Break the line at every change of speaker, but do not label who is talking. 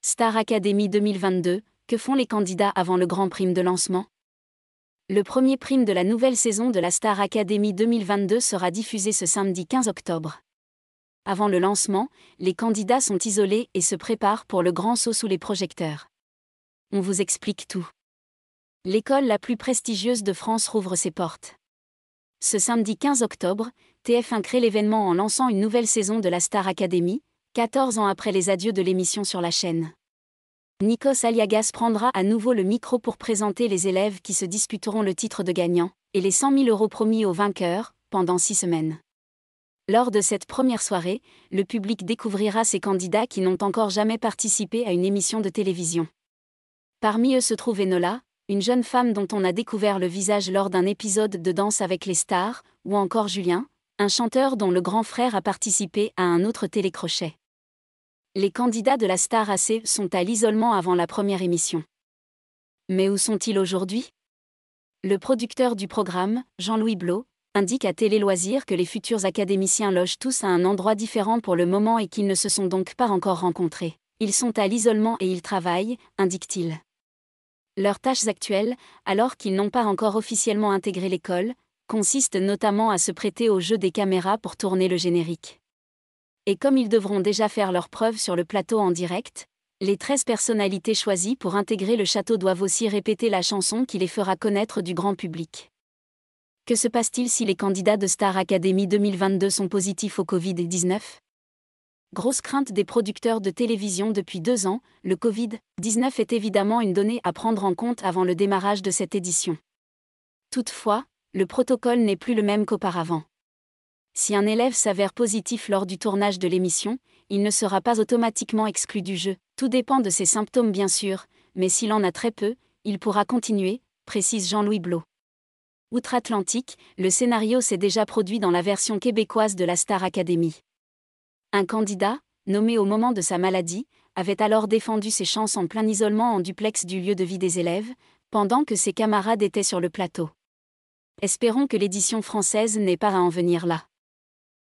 Star Academy 2022, que font les candidats avant le grand prime de lancement? Le premier prime de la nouvelle saison de la Star Academy 2022 sera diffusé ce samedi 15 octobre. Avant le lancement, les candidats sont isolés et se préparent pour le grand saut sous les projecteurs. On vous explique tout. L'école la plus prestigieuse de France rouvre ses portes. Ce samedi 15 octobre, TF1 crée l'événement en lançant une nouvelle saison de la Star Academy, 14 ans après les adieux de l'émission sur la chaîne. Nikos Aliagas prendra à nouveau le micro pour présenter les élèves qui se disputeront le titre de gagnant, et les 100 000 € promis aux vainqueurs, pendant 6 semaines. Lors de cette première soirée, le public découvrira ces candidats qui n'ont encore jamais participé à une émission de télévision. Parmi eux se trouve Enola, une jeune femme dont on a découvert le visage lors d'un épisode de Danse avec les stars, ou encore Julien, un chanteur dont le grand frère a participé à un autre télécrochet. Les candidats de la Star AC sont à l'isolement avant la première émission. Mais où sont-ils aujourd'hui? Le producteur du programme, Jean-Louis Blot, indique à Télé Loisirs que les futurs académiciens logent tous à un endroit différent pour le moment et qu'ils ne se sont donc pas encore rencontrés. Ils sont à l'isolement et ils travaillent, indique-t-il. Leurs tâches actuelles, alors qu'ils n'ont pas encore officiellement intégré l'école, consistent notamment à se prêter au jeu des caméras pour tourner le générique. Et comme ils devront déjà faire leurs preuves sur le plateau en direct, les 13 personnalités choisies pour intégrer le château doivent aussi répéter la chanson qui les fera connaître du grand public. Que se passe-t-il si les candidats de Star Academy 2022 sont positifs au Covid-19? Grosse crainte des producteurs de télévision depuis 2 ans, le Covid-19 est évidemment une donnée à prendre en compte avant le démarrage de cette édition. Toutefois, le protocole n'est plus le même qu'auparavant. Si un élève s'avère positif lors du tournage de l'émission, il ne sera pas automatiquement exclu du jeu. Tout dépend de ses symptômes bien sûr, mais s'il en a très peu, il pourra continuer, précise Jean-Louis Blot. Outre-Atlantique, le scénario s'est déjà produit dans la version québécoise de la Star Academy. Un candidat, nommé au moment de sa maladie, avait alors défendu ses chances en plein isolement en duplex du lieu de vie des élèves, pendant que ses camarades étaient sur le plateau. Espérons que l'édition française n'ait pas à en venir là.